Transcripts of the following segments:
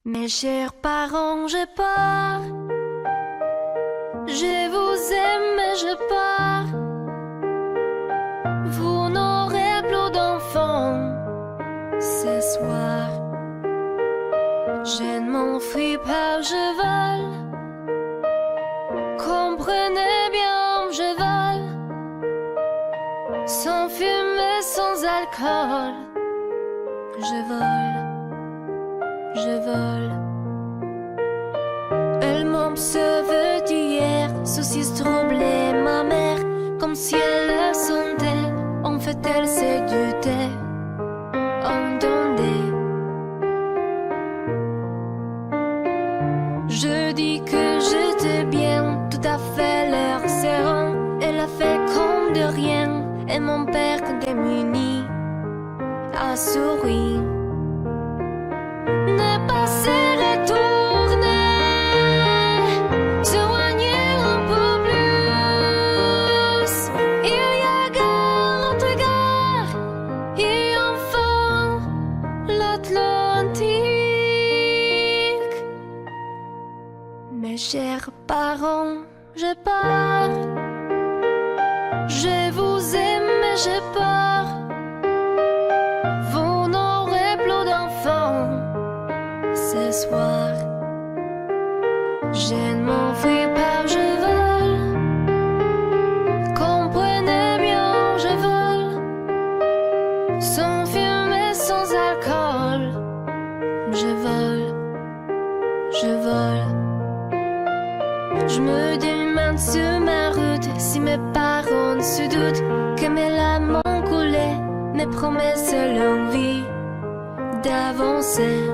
Mes chers parents, je pars. Je vous aime, mais je pars. Vous n'aurez plus d'enfants ce soir. Je ne m'enfuis pas, je vole. Comprenez bien, je vole. Sans fumée, sans alcool. Je vole. Je vole. Elle m'observe d'hier, soucis troublés, ma mère, comme si elle le sentait. En fait, elle se doutait. Entendez. Je dis que j'étais bien, tout à fait l'air serein. Elle a fait comme de rien, et mon père démuni a souri. Ne pas se retourner, s'éloigner un peu plus. Il y a gare, notre gare, et enfin l'Atlantique. Mes chers parents, je pars. Je vous aime, mais je pars. Vous n'aurez plus d'enfants ce soir. Je ne m'enfuis pas, je vole. Comprenez bien, je vole. Sans fumée, sans alcool. Je vole, je vole. Je me demande sur ma route si mes parents se doutent que mes larmes ont coulé, mes promesses l'envie d'avancer.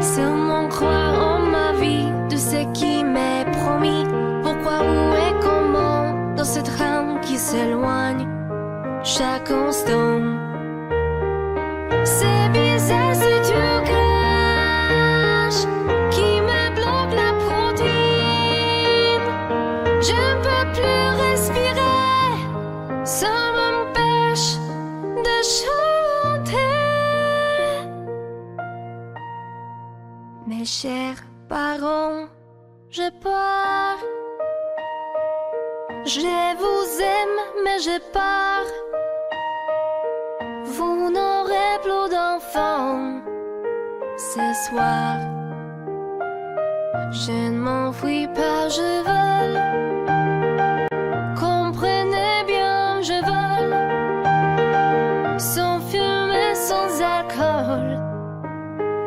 Seulement croire en ma vie, de ce qui m'est promis. Pourquoi, où et comment, dans ce train qui s'éloigne chaque instant. C'est bizarre si tu craches, qui me bloque la protéine. Je ne peux plus respirer, ça m'empêche de chanter. Mes chers parents, je pars. Je vous aime, mais je pars. Vous n'aurez plus d'enfants ce soir. Je ne m'enfuis pas, je vole. Comprenez bien, je vole. Sans fumée, sans alcool.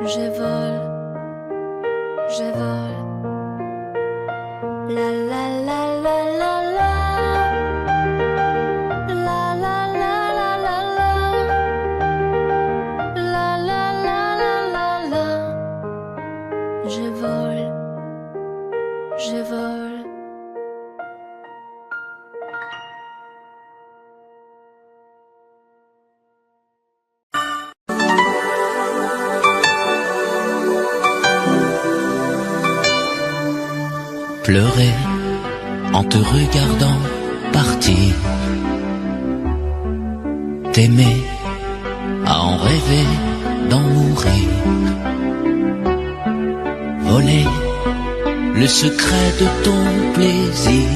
Je vole. Je vole. La la la la la la. La la la la la la. La la la la la la. Je vole. Je vole. Pleurer en te regardant partir, t'aimer à en rêver d'en mourir, voler le secret de ton plaisir.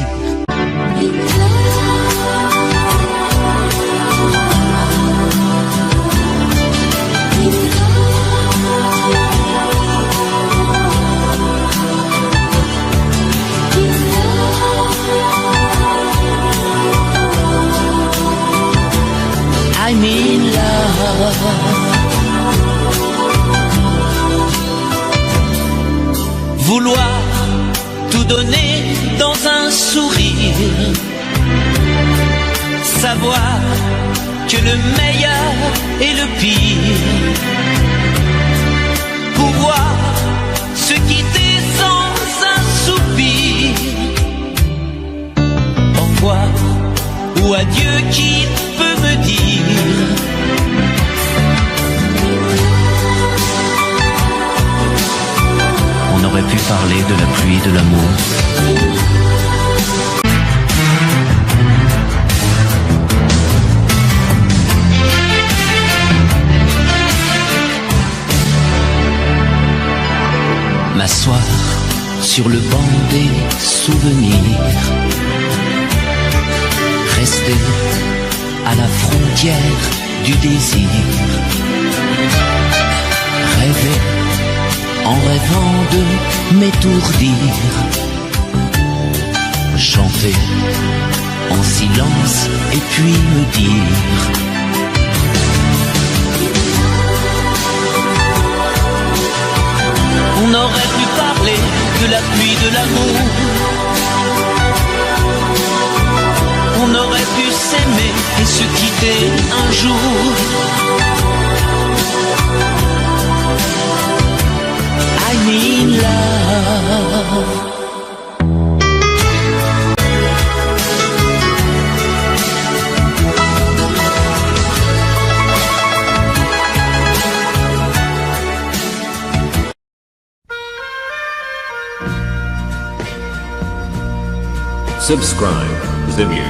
I'm in love. Vouloir tout donner dans un sourire, savoir que le meilleur et le pire, pouvoir se quitter sans un soupir. Au revoir ou adieu, qui peut me dire? On aurait pu parler de la pluie, de l'amour. sur le banc des souvenirs, resté à la frontière du désir, rêver en rêvant de m'étourdir, chanter en silence et puis me dire: on aurait pu parler de la pluie de l'amour, on aurait pu s'aimer et se quitter un jour. I mean love. Subscribe Zimyu.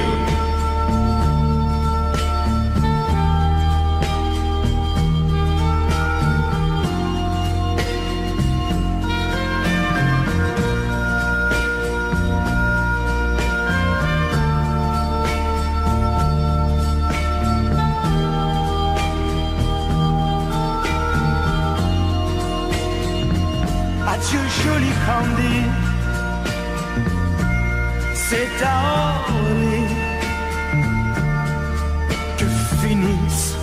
Adieu joli Candy, c'est à Orly que finissent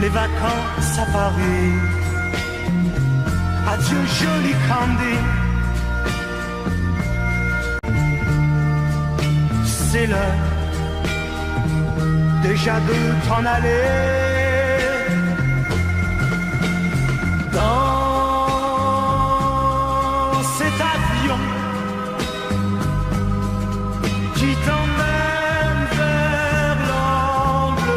les vacances à Paris. Adieu joli Candy, c'est l'heure déjà de t'en aller. Dans cet avion qui t'emmène vers l'Angleterre.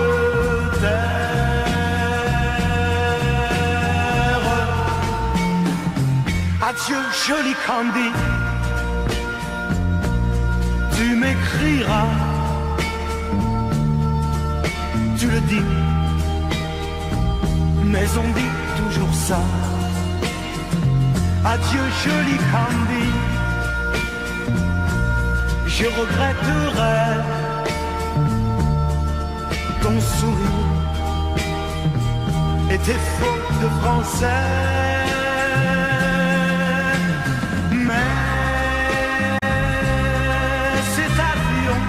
Adieu joli Candy, tu m'écriras, tu le dis, mais on dit toujours ça. Adieu joli Candy, je regretterai ton sourire et tes fautes de français. Mais cet avion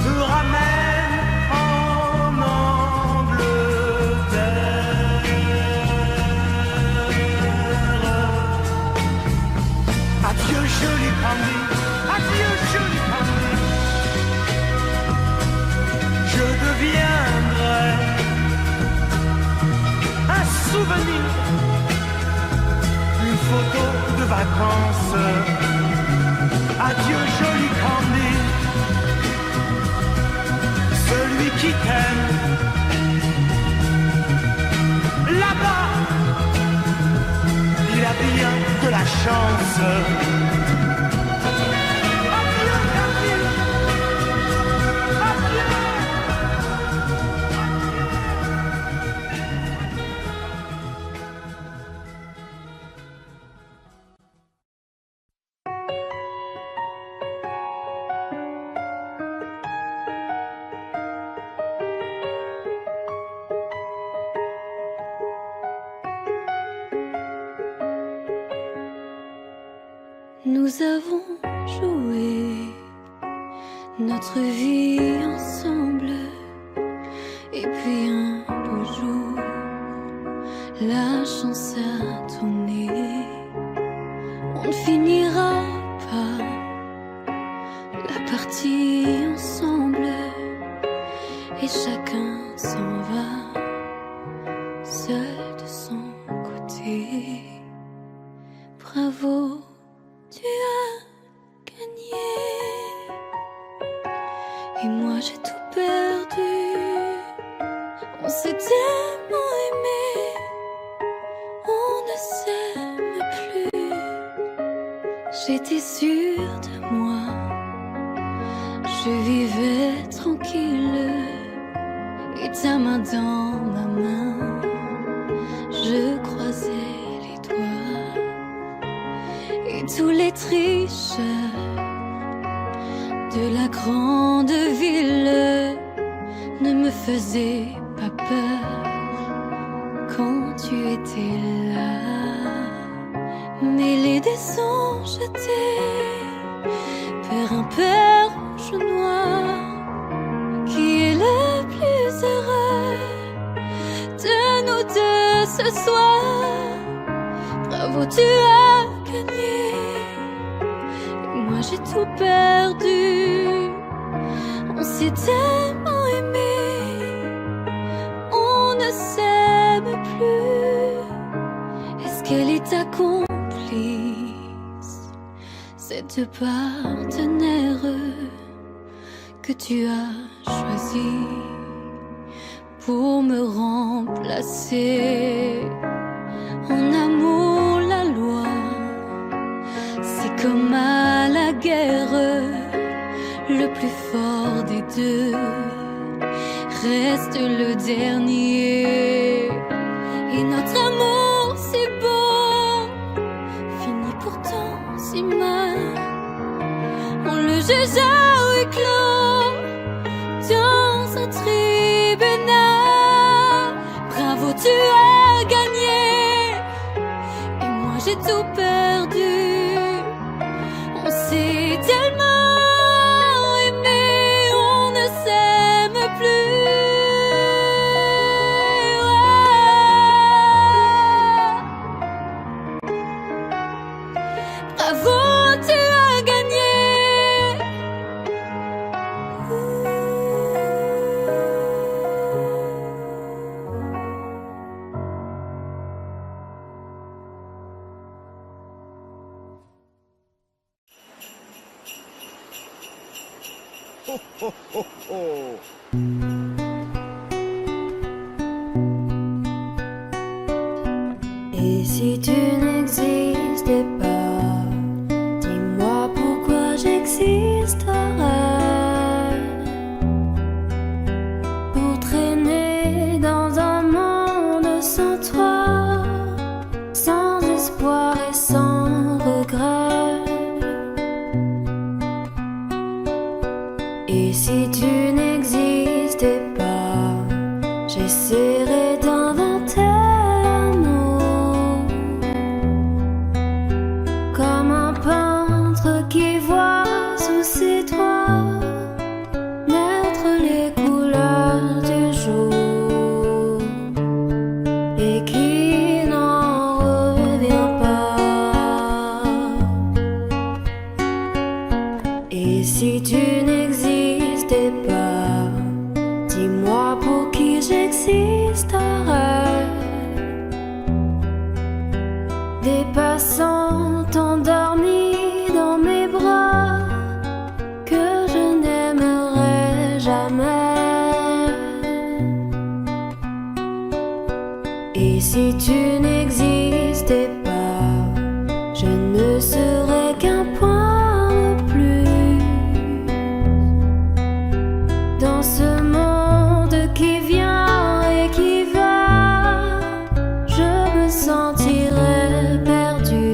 te ramène en Angleterre. Adieu joli Candy, adieu joli Candy, je deviendrai un souvenir, une photo de vacances. Adieu joli Candy, celui qui t'aime là-bas, il a bien de la chance. Adieu Candy, adieu. Nous avons joué notre vie ensemble, et puis un beau jour, la chance a tourné. On ne finira pas la partie ensemble, et chacun s'en va seul de son côté. Bravo, tu as gagné, et moi j'ai tout perdu. On s'est tellement aimé, on ne s'aime plus. J'étais sûre de moi, je vivais tranquille, et ta main dans ma main, je croisais les doigts. tous les tricheurs de la grande ville ne me faisaient pas peur quand tu étais là. Mêlé des songes, j'étais père impair rouge ou noir. Qui est le plus heureux de nous deux ce soir? Bravo, tu as gagné. Et moi j'ai tout perdu. On s'est tellement aimé, on ne s'aime plus. Est-ce qu'elle est ta complice, cette partenaire que tu as choisi pour me remplacer? En amour, la loi, c'est comme à la guerre, le plus fort des deux reste le dernier. Et notre amour si beau finit pourtant si mal. On le juge à huis clos dans un tribunal. Bravo, tu as gagné. Et moi j'ai tout perdu. On s'est tellement aimé, on ne s'aime plus. Bravo, tu as gagné. Et si tu n'existais pas, dis-moi pourquoi j'existerais. Pour traîner dans un monde sans toi, sans espoir et sans regret. Et si tu n'existais pas, j'essaierais d'inventer l'amour, comme un peintre qui voit sous ses doigts naître les couleurs du jour et qui n'en revient pas. Et si tu n'existais pas, dis-moi pour qui j'existerais. Des passants endormis dans mes bras que je n'aimerais jamais. Et si tu n'existais pas, je ne serais qu'un point de plus dans ce monde qui vient et qui va. Je me sentirais perdu.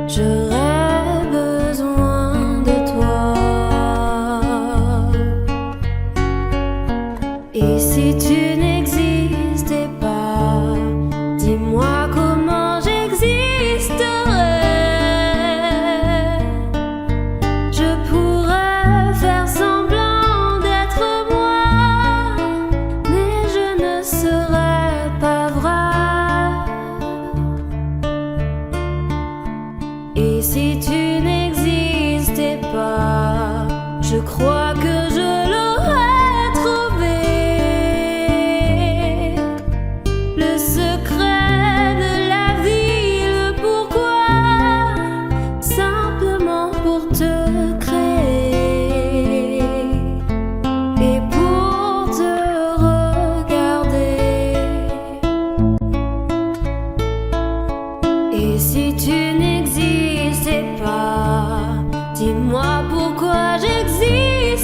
J'aurais besoin de toi. Et si tu n'existais pas, dis-moi comment j'existerais. Je pourrais faire semblant d'être moi, mais je ne serais pas vrai. Et si tu n'existais pas, je crois que je l'aurais trouvé. Le secret de la vie, le pourquoi, simplement pour te créer et pour te regarder. Et si tu n'existais pas, dis-moi pourquoi j'existe.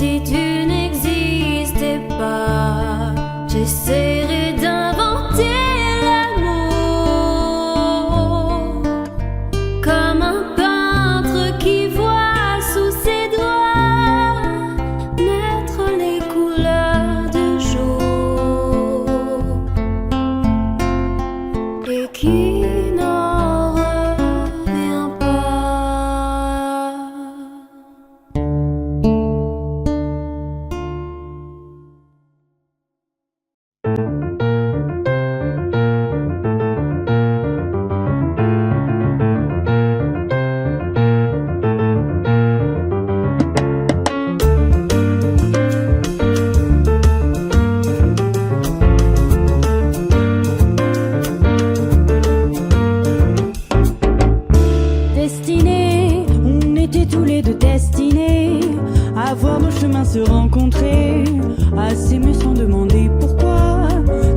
si tu n'existais pas, j'essaierais d'inventer l'amour comme un peintre qui voit sous ses doigts naître les couleurs du jour et qui n'en revient pas. Destinés, on était tous les deux destinés à voir nos chemins se rencontrer, à s'aimer sans demander pourquoi.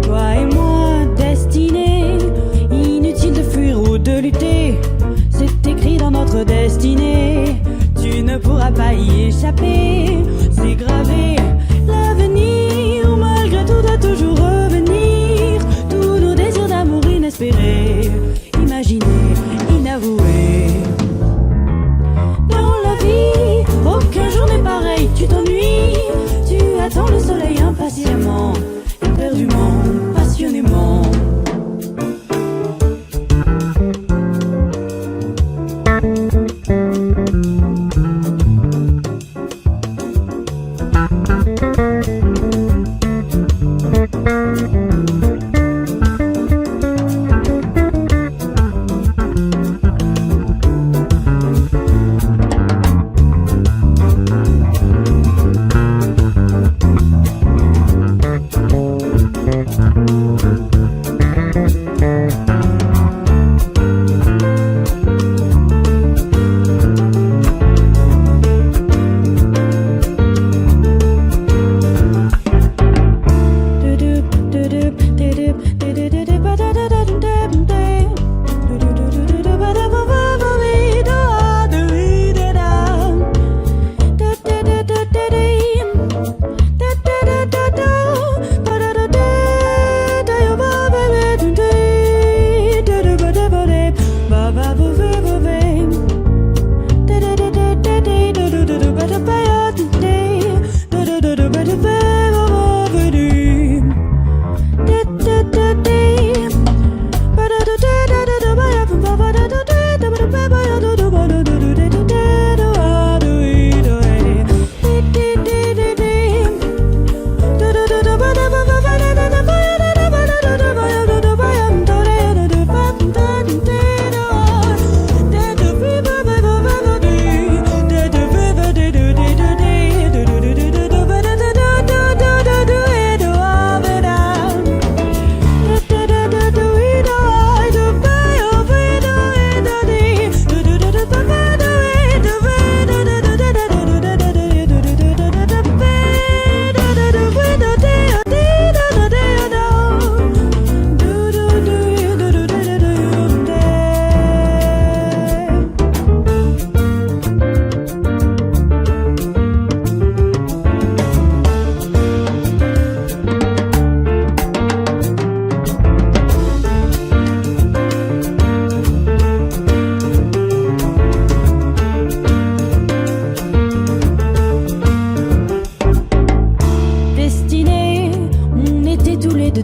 Toi et moi, destinés, inutile de fuir ou de lutter, c'est écrit dans notre destinée. Tu ne pourras pas y échapper, c'est gravé. L'avenir, malgré tout, doit toujours revenir. Tous nos désirs d'amour inespérés, imaginés, inavoués. Dans la vie, aucun jour n'est pareil, tu t'ennuies. Tu attends le soleil impatiemment, éperdument, passionnément.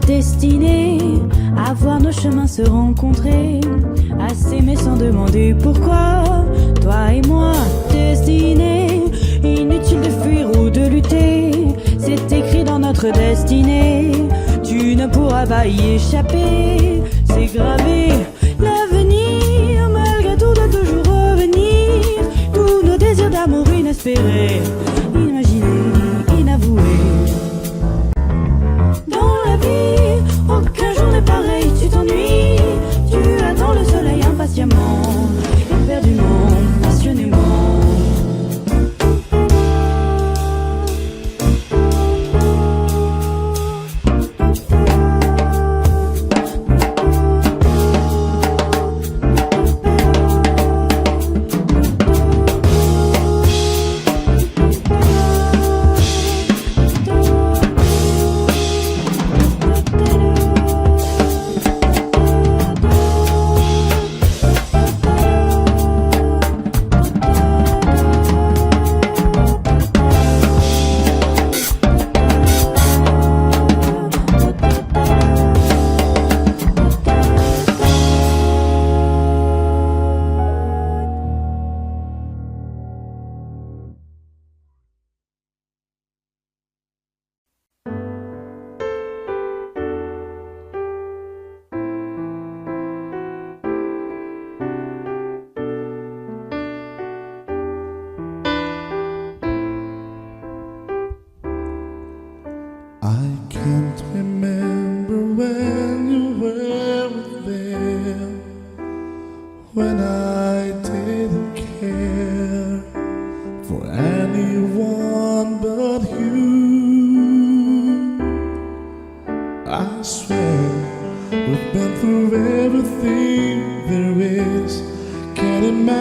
Destinés à voir nos chemins se rencontrer, à s'aimer sans demander pourquoi. Toi et moi, destinés, inutile de fuir ou de lutter, c'est écrit dans notre destinée. Tu ne pourras pas y échapper, c'est gravé. L'avenir, malgré tout, doit toujours revenir. Tous nos désirs d'amour inespérés, imaginés, inavoués. Aucun jour n'est pareil, tu t'ennuies. Tu attends le soleil impatiemment, éperdument, passionnément.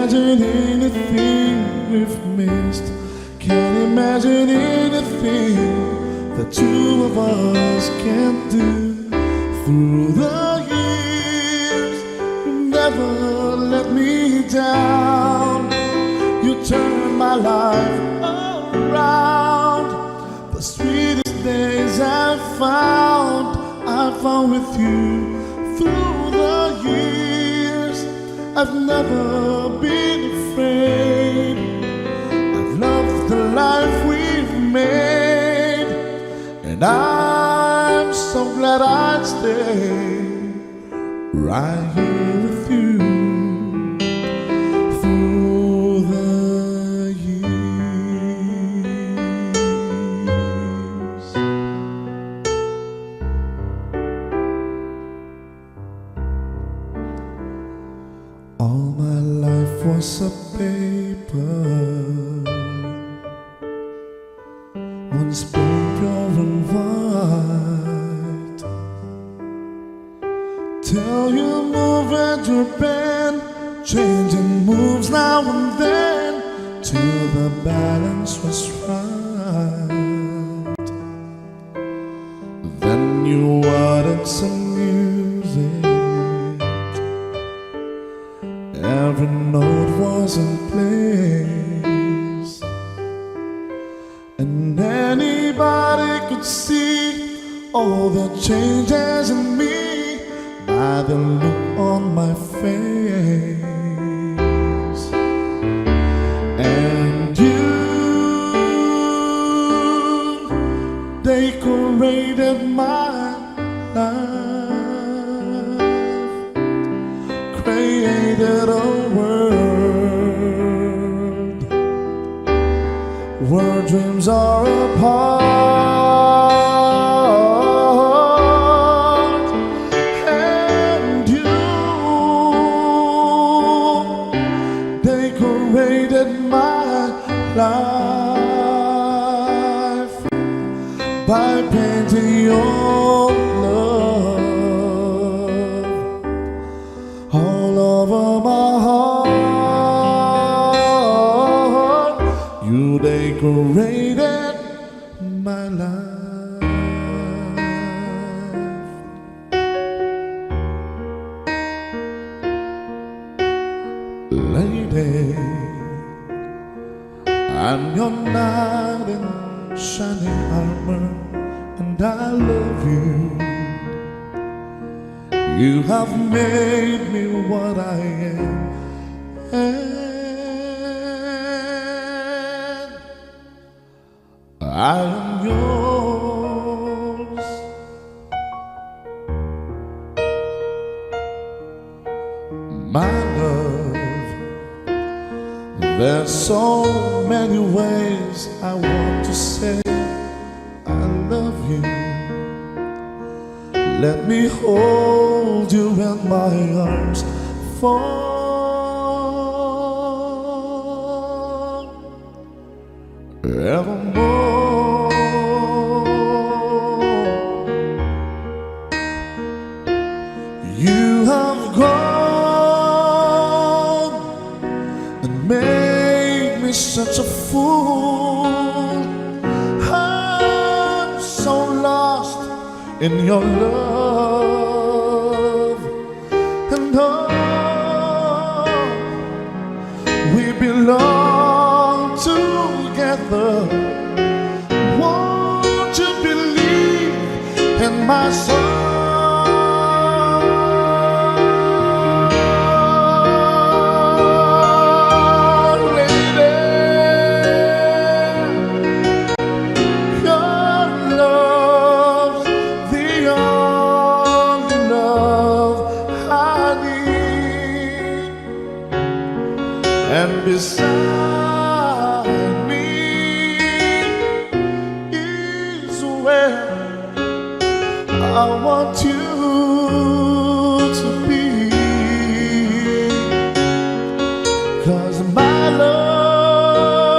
imagine anything we've missed. Can't imagine anything the two of us can do. Through the years, you never let me down. You turned my life around. The sweetest days I found with you. Through the years, I've never been afraid. I've loved the life we've made, and I'm so glad I'd stay right here with you. Through the years. All my life was a paper, once pure and white. Till you move at your pen, changing moves now and then, till the balance was right. Then you added some music. Every note was in place, and anybody could see all the changes in me by the look on my face. And you decorated my life, created a world where dreams are apart. And you decorated my life by painting your love all over my heart. You decorated my life. Lady, I'm your knight in shining armor, and I love you. You have made me what I am, and I am yours. My love, there's so many ways I want to say I love you. Let me hold you in my arms forevermore. You have gone and made me such a fool. I'm so lost in your love, and oh, we belong together. Won't you believe in my soul? And beside me is where I want you to be. 'Cause my love,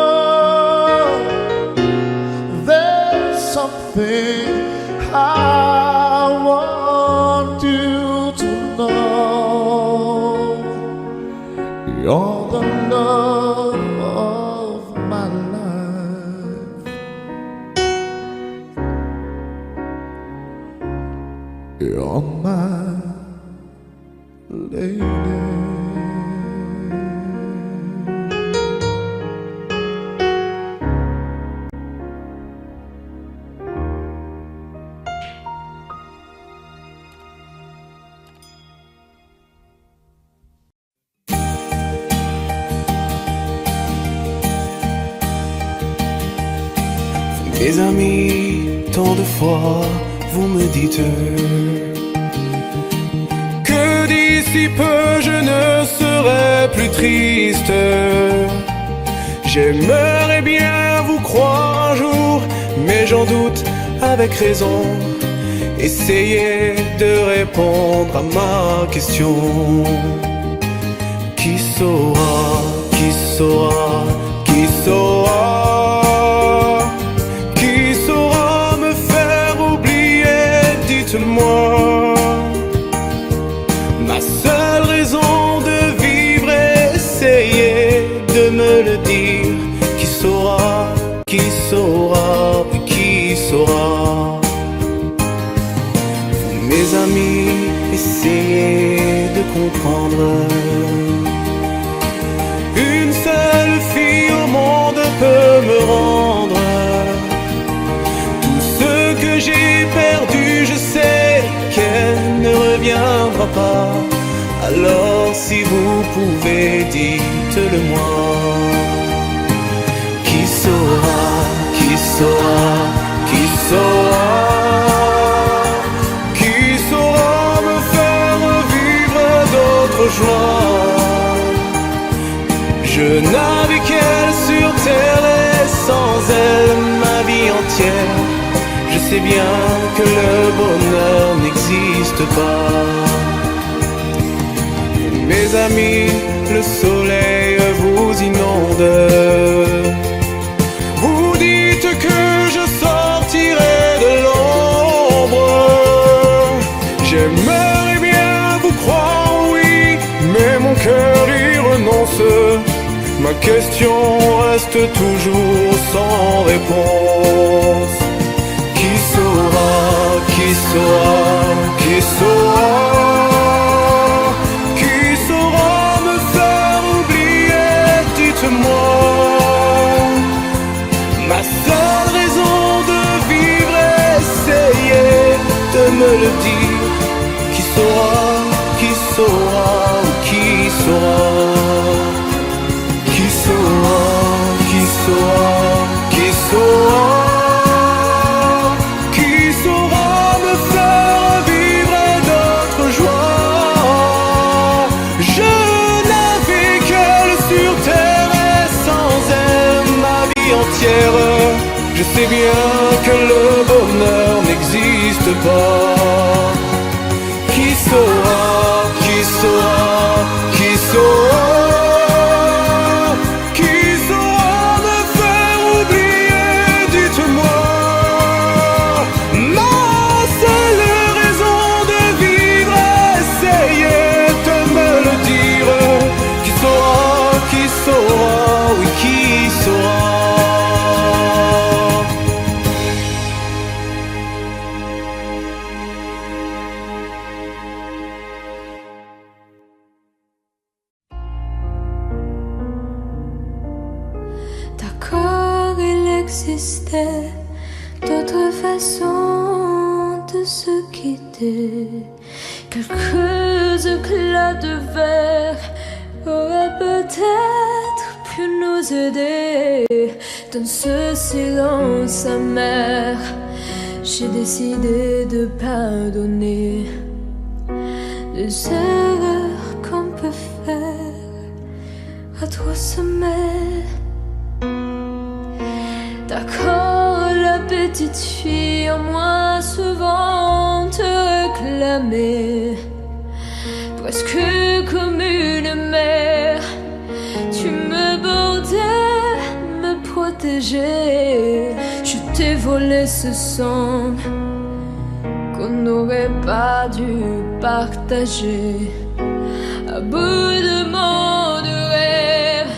there's something I want you to know. You're the love of my life. You're my lady. Mes amis, tant de fois vous me dites que d'ici peu je ne serai plus triste. J'aimerais bien vous croire un jour, mais j'en doute avec raison. Essayez de répondre à ma question. Qui saura, qui saura, qui saura? Moi, ma seule raison de vivre, essayez de me le dire. Qui saura, qui saura, qui saura? Vous, mes amis, essayez de comprendre. Une seule fille au monde peut me rendre tout ce que j'ai perdu. Je sais qu'elle ne reviendra pas. Alors si vous pouvez, dites-le moi. Qui saura, qui saura, qui saura? Qui saura me faire vivre d'autres joies? Je n'avais qu'elle sur terre et sans elle ma vie entière. Je sais bien que le bonheur n'existe pas. Mes amis, le soleil vous inonde. Vous dites que je sortirai de l'ombre. J'aimerais bien vous croire, oui, mais mon cœur y renonce. Ma question reste toujours sans réponse. Qui saura, qui saura, qui saura? Qui saura me faire oublier? Dites-moi. Ma seule raison de vivre, essayez de me le dire. Qui saura, qui saura, qui saura? Qui saura, qui saura, qui saura? Je sais bien que le bonheur n'existe pas. Qui saura, qui saura, qui saura? Qui saura me faire oublier? Dites-moi. Ma seule raison de vivre, essayez de me le dire. Qui saura, oui, qui saura? Existait d'autres façons de se quitter. Quelques éclats de verre auraient peut-être pu nous aider. Dans ce silence amer, j'ai décidé de pardonner les erreurs qu'on peut faire à trois sommets. D'accord, la petite fille en moi souvent te réclamait, presque comme une mère. Tu me bordais, me protégeais. Je t'ai volé ce sang qu'on n'aurait pas dû partager. À bout de mots de rêve,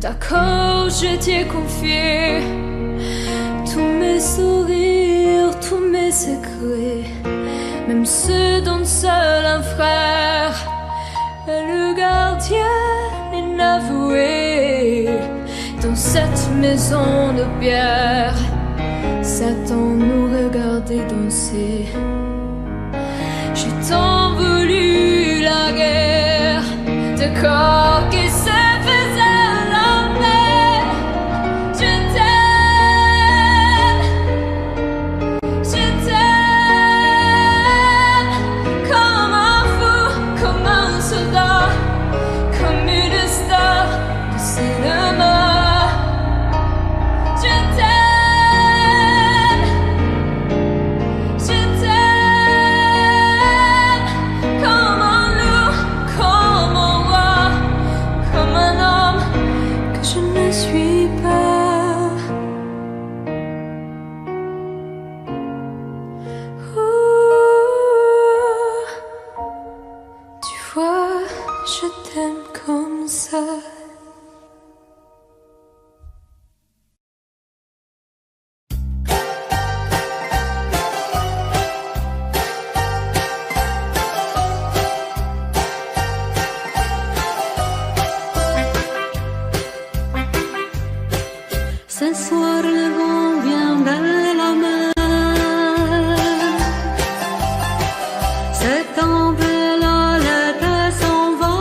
D'accord, je t'ai confié tous mes sourires, tous mes secrets, même ceux dont seul un frère est le gardien inavoué. Dans cette maison de pierre, Satan nous regardait danser. J'ai tant voulu la guerre de corps qui se faisaient la paix. Je t'aime comme un fou, comme un soldat, comme une star de cinéma. Je t'aime comme un loup, comme un roi, comme un homme que je ne suis pas. Ouh, tu vois, je t'aime comme ça. Ce soir le vent vient de la mer. Cette tempête s'en va.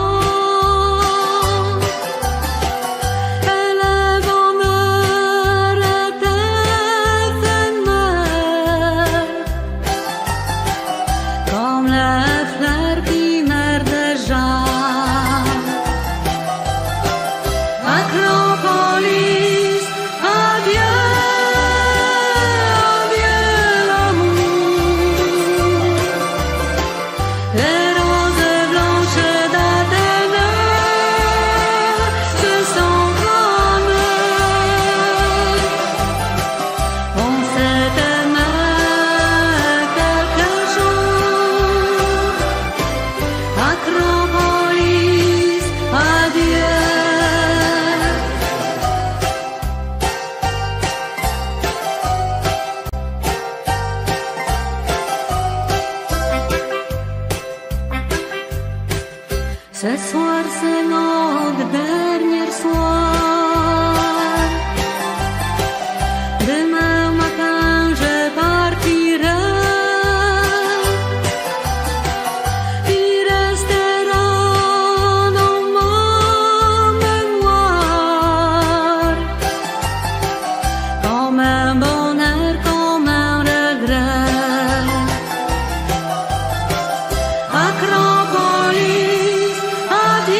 Et le bonheur est éphémère, comme les fleurs qui meurent déjà. Acropolis, adieu, adieu l'amour. Les roses blanches d'Athènes se sont fanées. On s'est aimé quelques jours. Acropolis, adieu. Ce soir c'est notre dernier soir. Demain matin je partirai. Il restera dans ma mémoire comme un bonheur, comme un regret. Acropolis, adieu.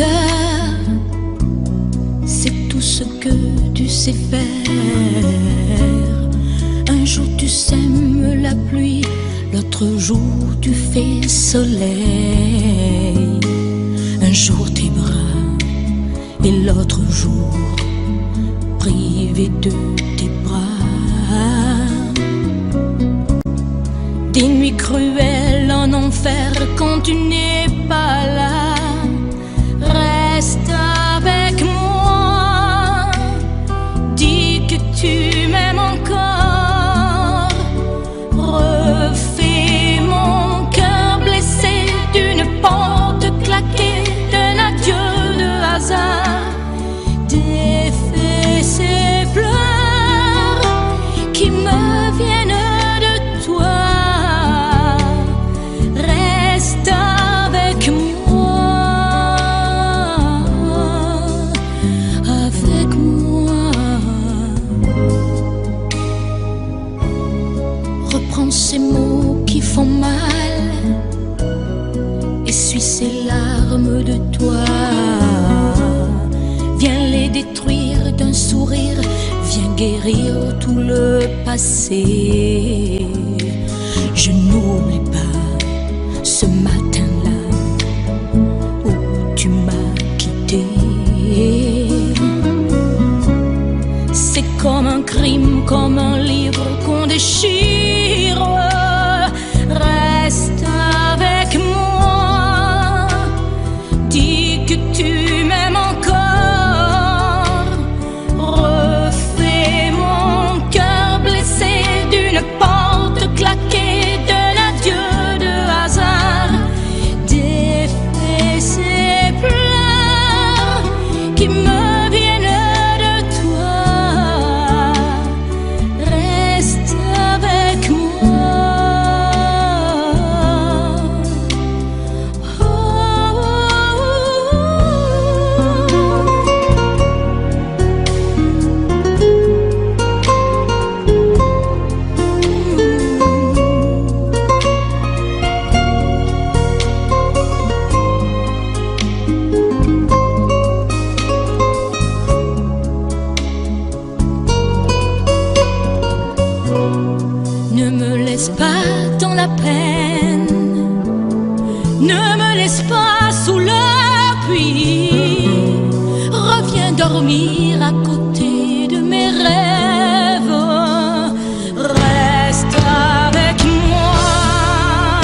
cœur, c'est tout ce que tu sais faire. Un jour tu sèmes la pluie, l'autre jour tu fais soleil. Un jour tes bras et l'autre jour privé de tes bras. Des nuits cruelles en enfer quand tu n'es pas là. Reste avec moi, dis que tu m'aimes encore. Refais mon cœur blessé d'une porte claquée, d'un adieu de hasard. Défais ces pleurs qui me viennent de toi. Reste avec moi, avec moi. Reprends ces mots qui font mal, essuie ces larmes de toi. Viens les détruire d'un sourire, viens guérir tout le passé. Je n'oublie pas ce matin-là où tu m'as quitté. C'est comme un crime, comme un livre qu'on déchire. Reste avec moi, dis que tu m'aimes encore. Refais mon cœur blessé d'une porte claquée, d'un adieu de hasard. Défais ces pleurs qui me viennent de toi. Reste avec moi. Oh, oh, Ne me laisse pas dans la peine, ne me laisse pas sous la pluie. Reviens dormir à côté de mes rêves. Reste avec moi,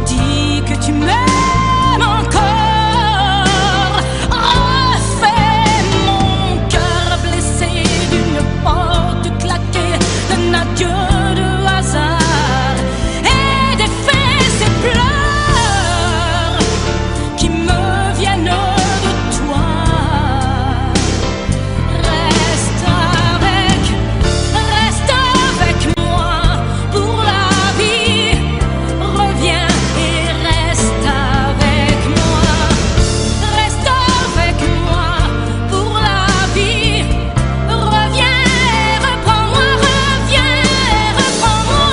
dis que tu m'aimes encore. Refais mon cœur blessé d'une porte claquée, d'un adieu de hasard. Et défais ces pleurs qui me viennent de toi. Reste avec moi pour la vie. Reviens et reste avec moi. Reste avec moi pour la vie. Reviens et reprends-moi, reviens et reprends-moi.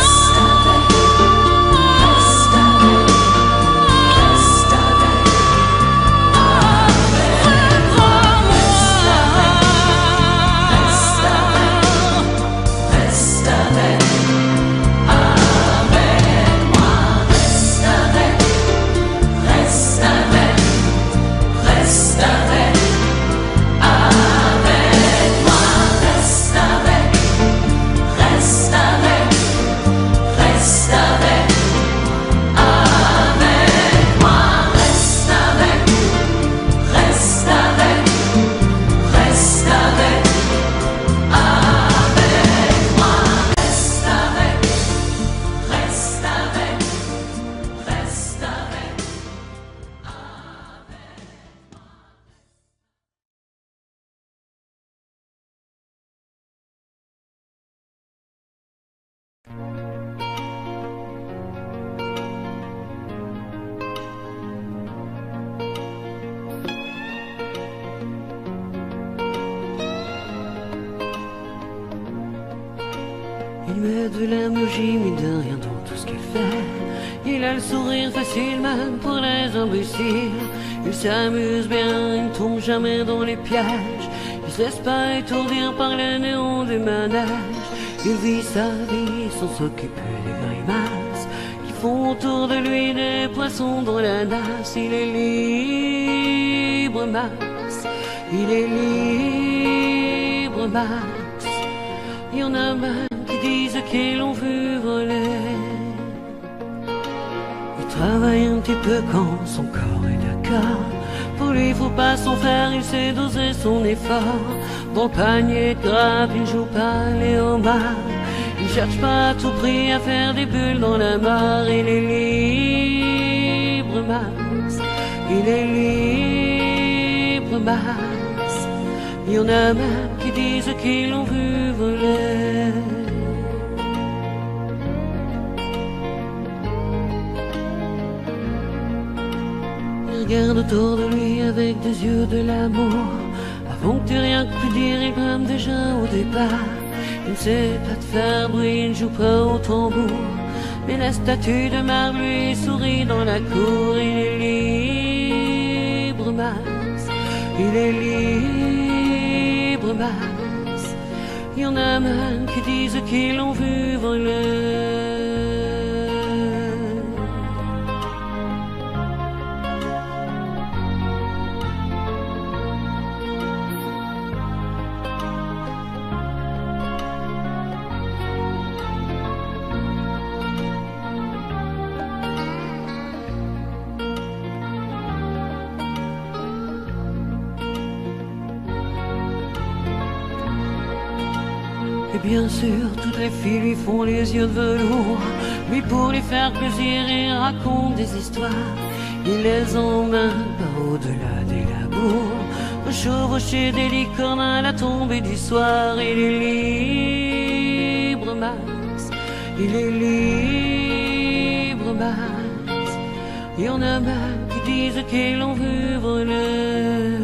Il met de l'énergie, mais de rien dans tout ce qu'il fait. Il a le sourire facile même pour les imbéciles. Il s'amuse bien, il ne tombe jamais dans les pièges. Il se laisse pas étourdir par les néons du manège. Il vit sa vie sans s'occuper des grimaces qui font autour de lui des poissons dans la nasse. Il est libre, Max. Il est libre, Max. Il y en a même qui disent qu'ils l'ont vu voler. Il travaille un petit peu quand son corps est d'accord. Pour lui, faut pas s'en faire, il sait doser son effort. Dans le panier de grappe, il joue pas les homards. Il cherche pas à tout prix à faire des bulles dans la mare. Il est libre, Max. Il est libre, Max. Il y en a même qui disent qu'ils l'ont vu voler. Regarde autour de lui avec des yeux de l'amour. Avant que tu rien que pu dire, il brame déjà au départ. Il ne sait pas te faire bruit, il ne joue pas au tambour. Mais la statue de marbre lui sourit dans la cour. Il est libre, Max. Il est libre, Max. Il y en a même qui disent qu'ils l'ont vu voler. Et bien sûr, toutes les filles lui font les yeux de velours. Lui, pour lui faire plaisir, il raconte des histoires. Il les emmène par au-delà des labours, chevaucher des licornes à la tombée du soir. Il est libre, Max. Il est libre, Max. Il y en a même qui disent qu'ils l'ont vu voler.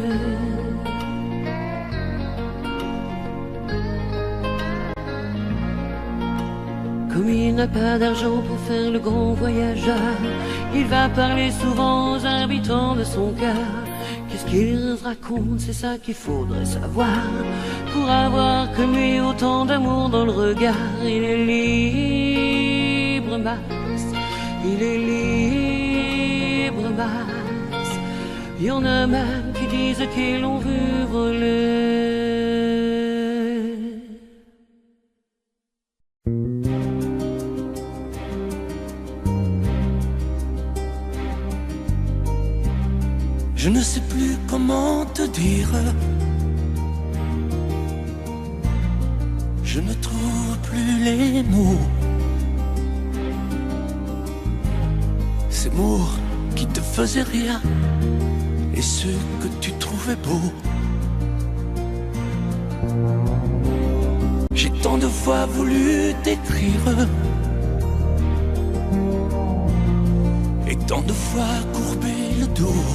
Comme il n'a pas d'argent pour faire le grand voyageur, il va parler souvent aux habitants de son cœur. Qu'est-ce qu'il raconte, c'est ça qu'il faudrait savoir, pour avoir comme lui autant d'amour dans le regard. Il est libre, Max. Il est libre, Max. Il y en a même qui disent qu'ils l'ont vu voler. Je ne sais plus comment te dire. Je ne trouve plus les mots. Ces mots qui te faisaient rien et ceux que tu trouvais beaux. J'ai tant de fois voulu t'écrire et tant de fois courbé le dos.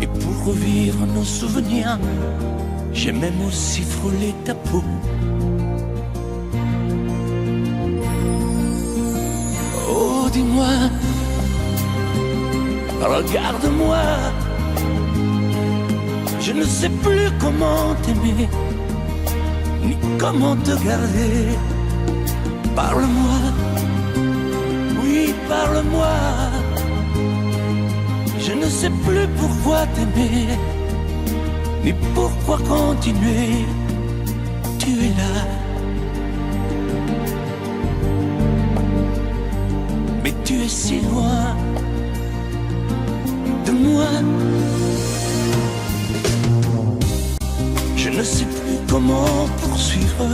Et pour revivre nos souvenirs, j'ai même aussi frôlé ta peau. Oh, dis-moi, regarde-moi. Je ne sais plus comment t'aimer, ni comment te garder. Parle-moi, oui, parle-moi. Je ne sais plus pourquoi t'aimer, ni pourquoi continuer. Tu es là, mais tu es si loin de moi. Je ne sais plus comment poursuivre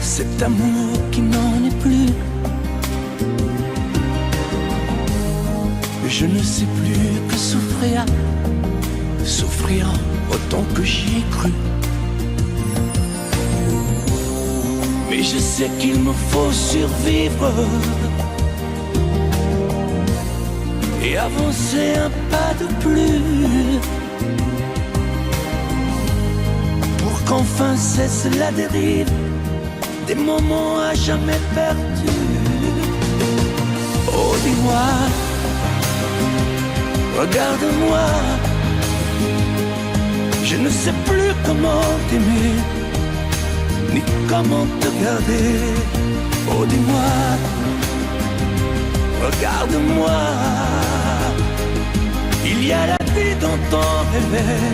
cet amour qui n'en est plus. Je ne sais plus que souffrir, souffrir autant que j'y ai cru. Mais je sais qu'il me faut survivre et avancer un pas de plus, pour qu'enfin cesse la dérive des moments à jamais perdus. Oh dis-moi, regarde-moi, je ne sais plus comment t'aimer, ni comment te garder. Oh dis-moi, regarde-moi, il y a la vie dont on rêvait,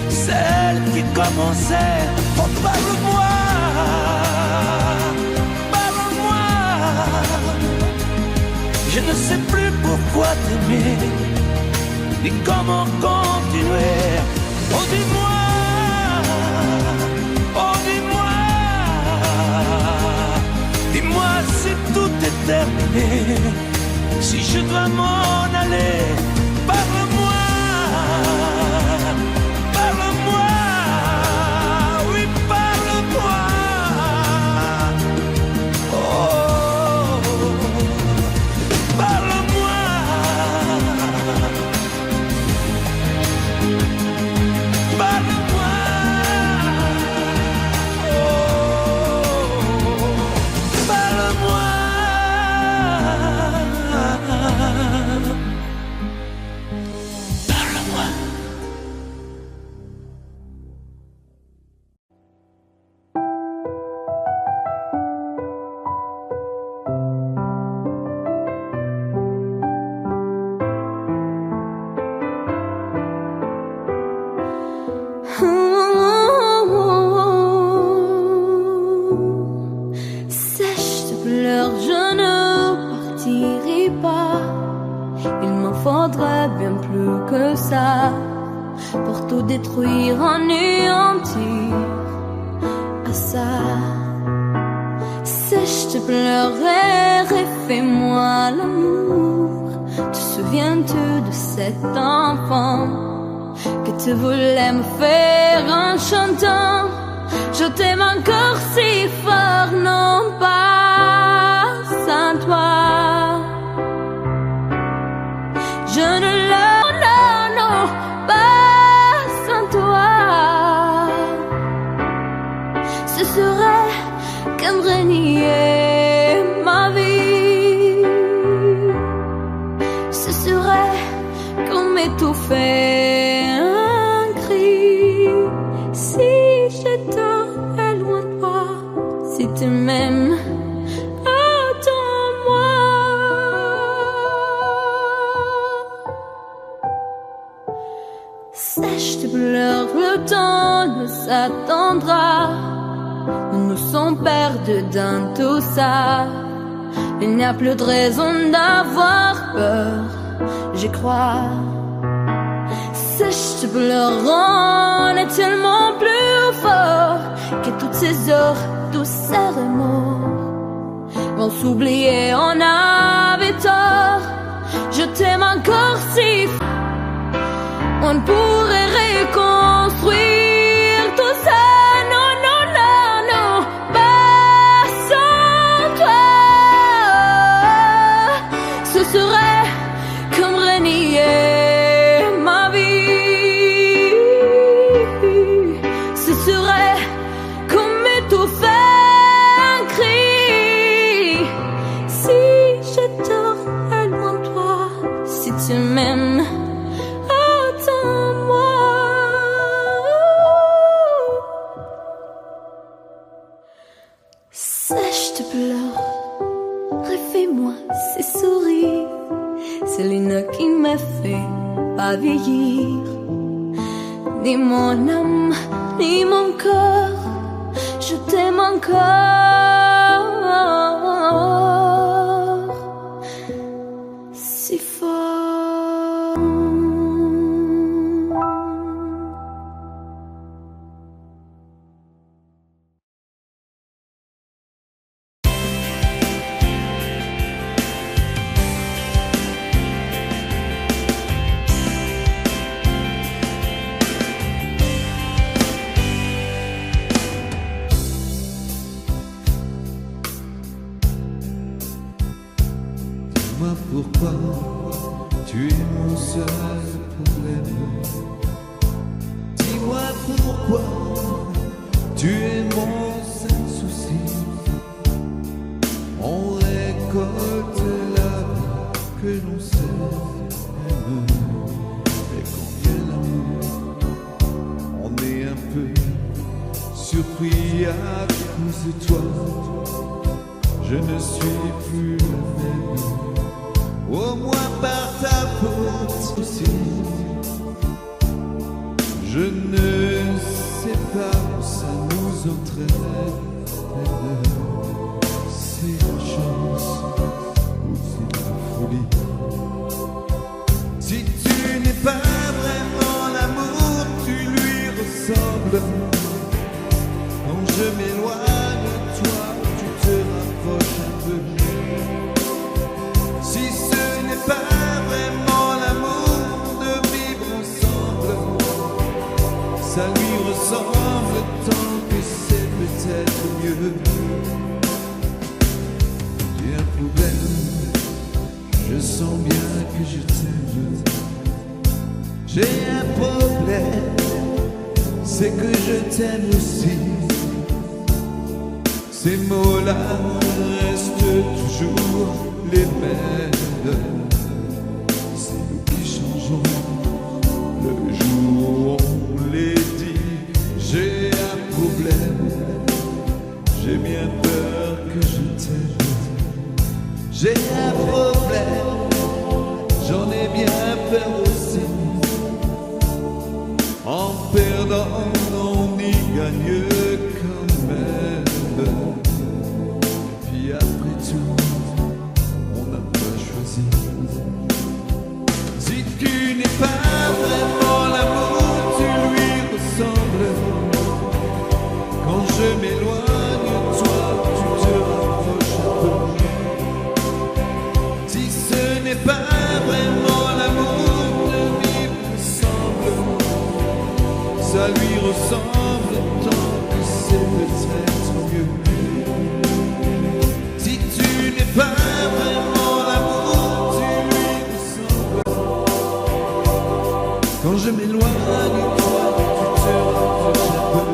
celle qui commençait. Oh parle-moi, parle-moi, je ne sais plus pourquoi t'aimer, ni comment continuer. Oh dis-moi, oh dis-moi, dis-moi si tout est terminé, si je dois m'en aller. Parle-moi, parle-moi, oui parle-moi. Oh, parle-moi. Parle-moi, oh, parle-moi. Sèche tes pleurs, je ne partirai pas. Il m'en faudrait bien plus que ça pour tout détruire, anéantir à ça. Sèche tes pleurs et refais-moi l'amour. Te souviens-tu de cet enfant que tu voulais me faire en chantant? Je t'aime encore si fort, non pas sans toi. Je ne l'aime, non, non, pas sans toi. Ce serait comme renier ma vie. Ce serait comme étouffer un cri. Si j'étais loin de toi, si tu m'aimes, attends-moi. Sèche tes pleurs, le temps nous attendra. Nous nous sommes perdus dans tout ça. Il n'y a plus de raison d'avoir peur, j'y crois. Sèche tes pleurs, on est tellement plus fort que toutes ces heures, tous ces remords vont s'oublier, on avait tort. Je t'aime encore si fort. On pourrait reconstruire tout ça. Non, non, non, non, pas sans toi. Ce serait comme renier ma vie. Ce serait comme étouffer un cri. Si j'étais loin de toi, si tu m'aimes, attends-moi. Sèche tes pleurs, refais-moi ces souris. C'est l'une qui me fait pas vieillir. Ni mon âme, ni mon cœur, je t'aime encore si fort. Dis-moi pourquoi tu es mon seul problème. Dis-moi pourquoi tu es mon seul souci. récolte la vie que l'on sème. Et quand vient l'amour, on est un peu surpris à cause de toi. Je ne suis plus le même, au moins par ta faute aussi. Je ne sais pas où ça nous entraîne. C'est la chance ou c'est la folie. Si tu n'es pas vraiment l'amour, tu lui ressembles. Quand je m'éloigne de toi, tu te rapproches un peu. Si ce n'est pas vraiment l'amour de vivre ensemble, ça lui ressemble tant que c'est peut-être mieux. J'ai un problème, je sens bien que je t'aime. J'ai un problème, c'est que je t'aime aussi. Ces mots-là restent toujours les mêmes. C'est nous qui changeons le jour où on les dit. J'ai un problème, j'ai bien peur que je t'aime. J'ai un problème, j'en ai bien peur aussi. En perdant, on y gagne quand même. Puis après tout, on n'a pas choisi. Si tu n'es pas vraiment l'amour, tu lui ressembles. Quand je m'éloigne de toi, tu te rapproches un peu. Si ce n'est pas vraiment l'amour de vivre ensemble, ça lui ressemble tant que c'est peut-être mieux. Si tu n'es pas vraiment l'amour, tu lui ressembles. Quand je m'éloigne de toi, tu te rapproches un peu.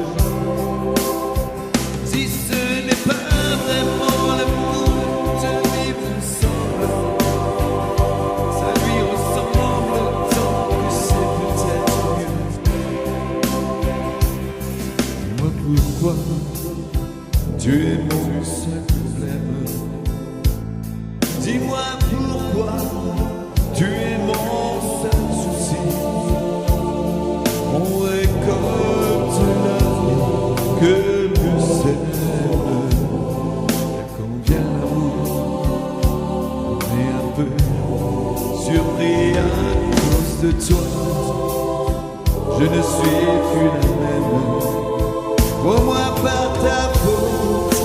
Si ce n'est pas vraiment l'amour de vivre ensemble, ça lui ressemble tant que c'est peut-être mieux. Dis-moi pourquoi tu es mon seul problème. Dis-moi pourquoi tu es mon seul souci. On récolte la vie que l'on sème. Et quand vient l'amour, on est un peu surpris à cause de toi. Je ne suis plus la même, au moins par ta faute.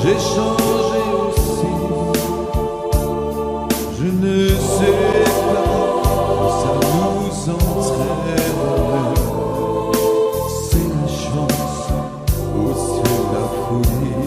J'ai changé aussi. Je ne sais pas où ça nous entraîne. C'est la chance ou c'est la folie.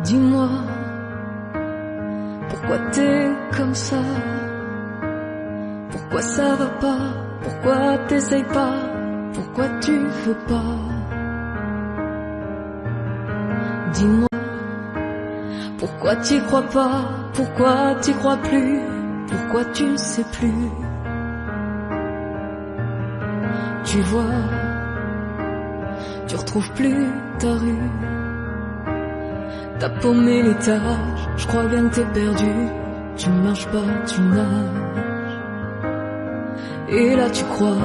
Dis-moi, pourquoi t'es comme ça? Pourquoi ça va pas? Pourquoi t'essayes pas? Pourquoi tu veux pas? Dis-moi, pourquoi t'y crois pas? Pourquoi t'y crois plus? Pourquoi tu ne sais plus? Tu vois, tu retrouves plus ta rue. T'as paumé l'étage, je crois bien que t'es perdu. Tu ne marches pas, tu nages. Et là tu crois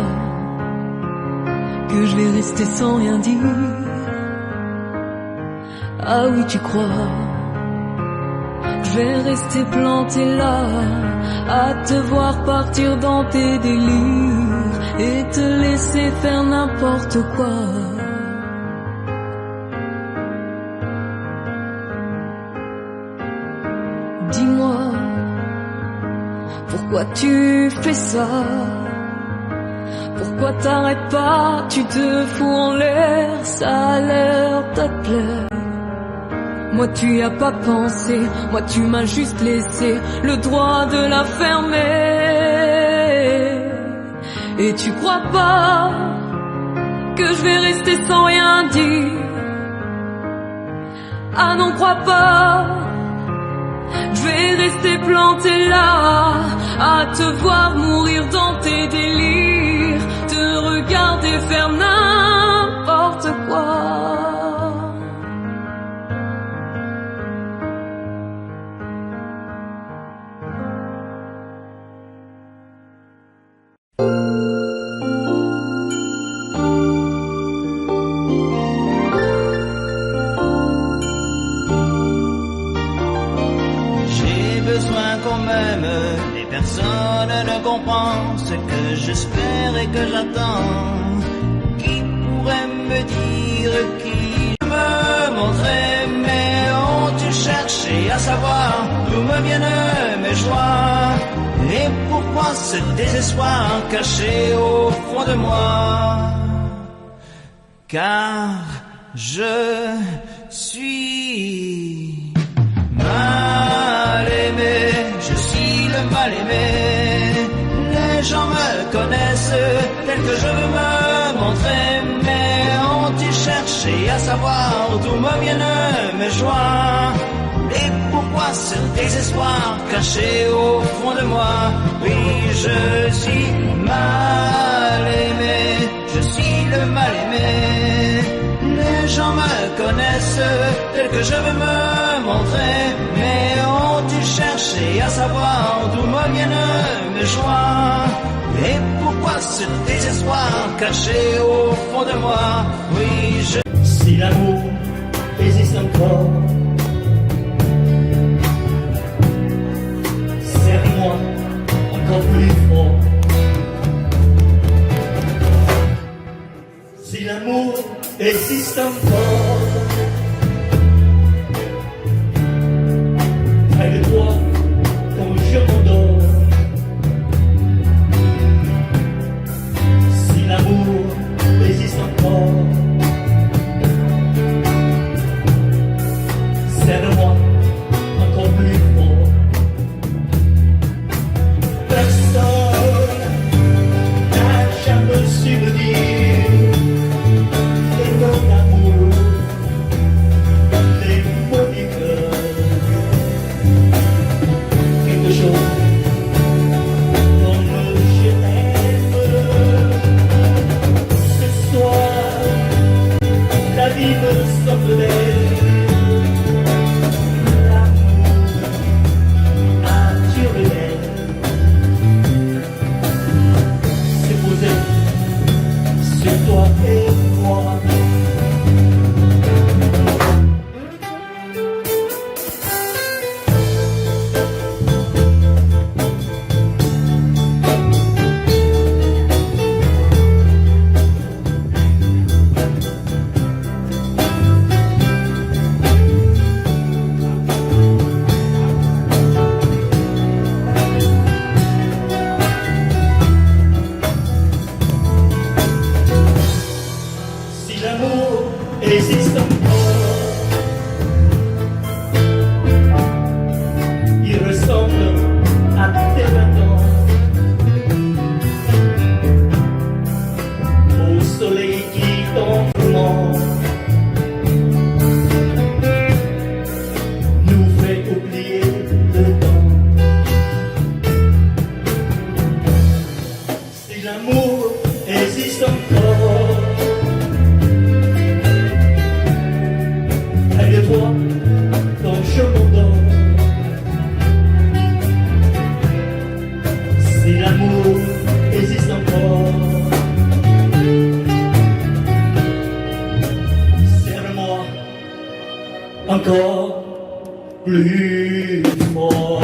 que je vais rester sans rien dire. Ah oui tu crois que je vais rester planté là, à te voir partir dans tes délires et te laisser faire n'importe quoi. pourquoi tu fais ça? Pourquoi t'arrêtes pas? Tu te fous en l'air, ça a l'air de te plaire. Moi tu y as pas pensé, moi tu m'as juste laissé le droit de la fermer. Et tu crois pas que je vais rester sans rien dire? Ah non, crois pas, je vais rester planté là, à te voir mourir dans tes délires, te regarder faire n'importe quoi. Personne ne comprend ce que j'espère et que j'attends. Qui pourrait me dire qui me montrer mes hontes? Tu cherchais à savoir d'où me viennent mes joies et pourquoi ce désespoir caché au fond de moi. Car je suis mal aimé, je suis le mal aimé. Les gens me connaissent tel que je veux me montrer, mais ont-ils cherché à savoir d'où me viennent mes joies et pourquoi ce désespoir caché au fond de moi? Oui, je suis mal aimé, je suis le mal aimé. Les gens me connaissent tel que je veux me montrer, mais ont-ils cherché à savoir d'où me viennent mes joies et pourquoi ce désespoir caché au fond de moi? Oui, je... Si l'amour existe encore, serre-moi encore plus fort. Si l'amour existe encore, près de toi quand je m'endors. Si l'amour existe encore, serre-moi encore plus fort. Personne n'a jamais su me dire que mon amour, les mots du cœur, quelque chose comme je t'aime. Ce soir, la vie me semble belle. Toi et moi. Existe encore, il ressemble à tes 20 ans, au soleil qui tombement nous fait oublier le temps. Si l'amour existe encore, de toi quand je m'endors. Si l'amour existe encore, serre-moi encore plus fort.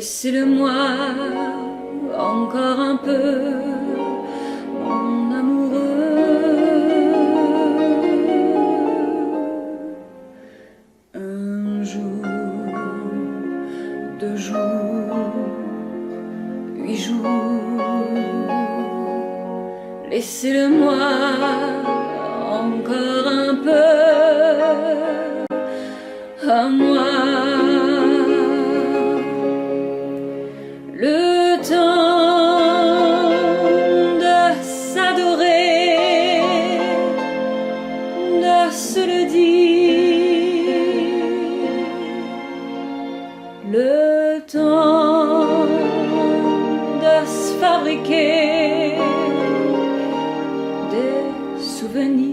Laissez-le-moi encore un peu, mon amoureux. Un jour, 2 jours, 8 jours. Laissez-le-moi encore un peu à moi. Le temps de s'adorer, de se le dire, le temps de se fabriquer des souvenirs.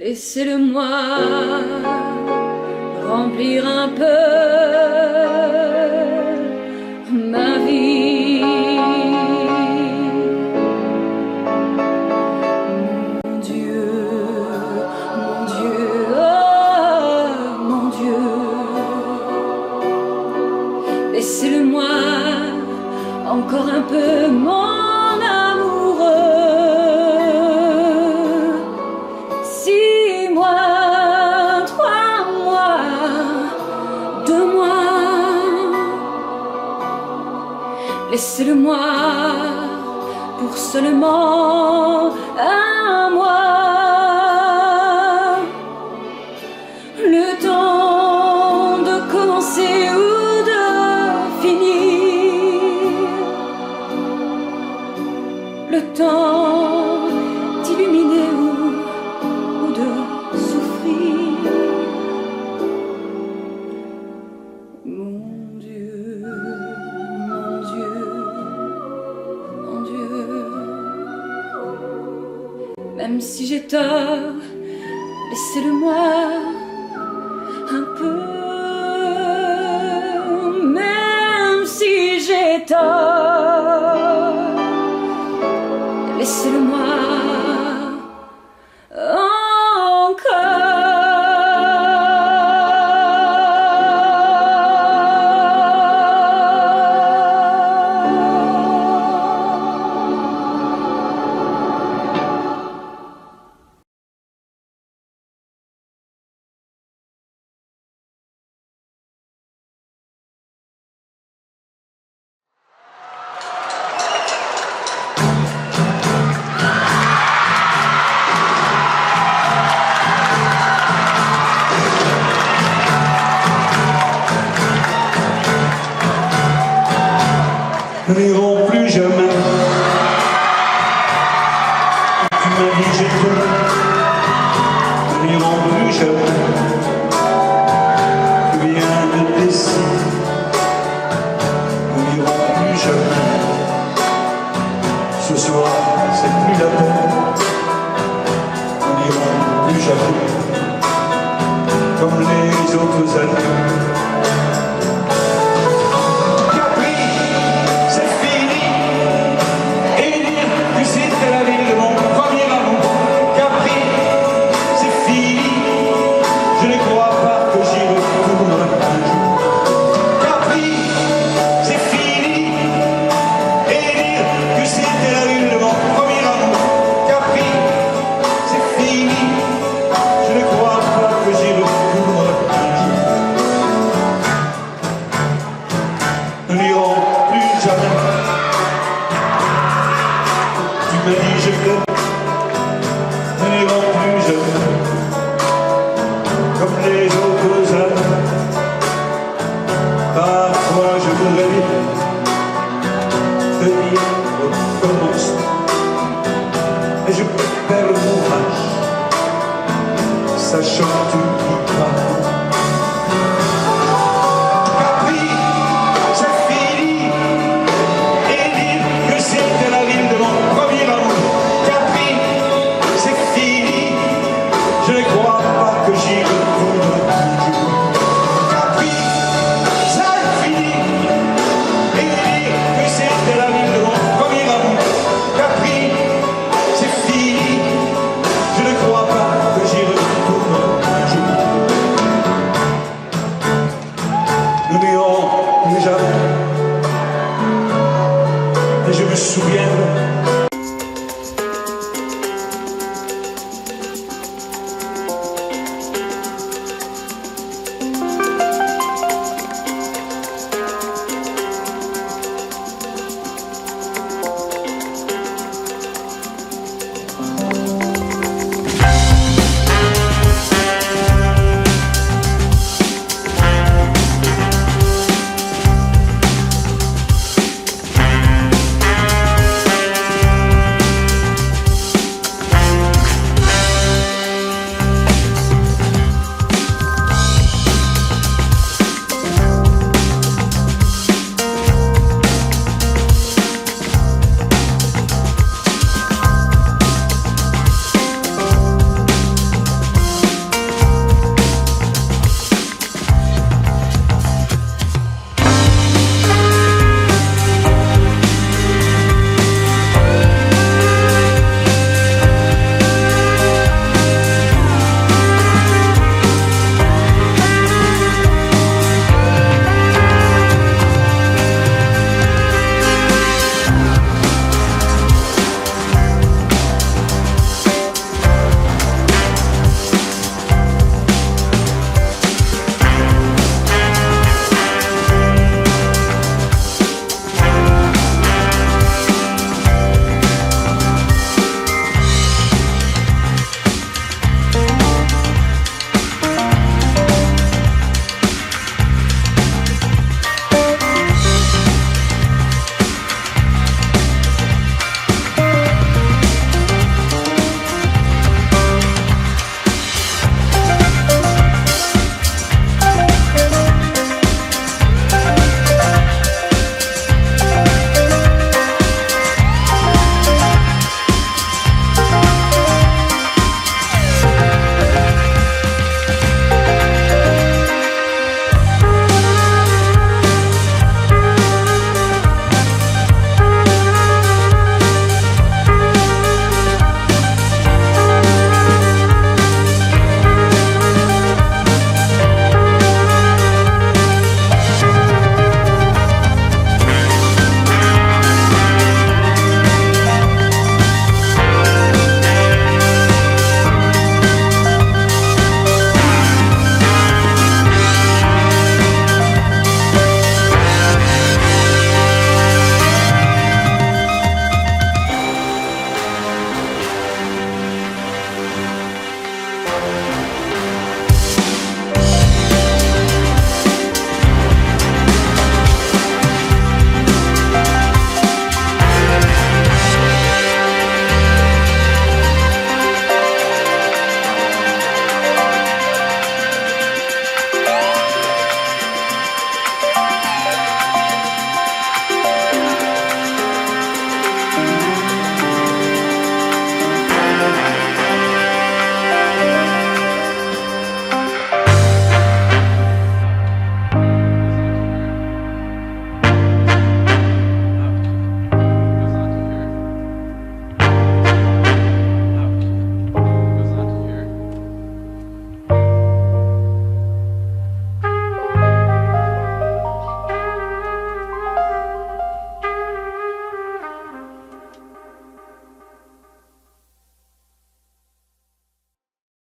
Laissez-le-moi remplir un peu ma vie. Mon Dieu, mon Dieu, oh mon Dieu. Laissez-le-moi encore un peu, mon amoureux. Laissez-le-moi pour seulement un mois, le temps de commencer ou de finir, le temps d'illuminer ou de souffrir. Mon Dieu, mon Dieu, mon Dieu. Même si j'ai tort, laissez-le-moi un peu. Même si j'ai tort, laissez-le-moi Nous n'irons plus jamais. Tu m'as dit je t'aime. Nous n'irons plus jamais. Tu viens de décider. Nous n'irons plus jamais. Ce soir, c'est plus la peine. Nous n'irons plus jamais. Comme les autres années. Nous n'irons plus jamais. Tu me dis je t'aime. Nous n'irons plus jamais. Comme les autres années. Parfois je voudrais te dire recommence. Et je perds mon âge, sachant que tu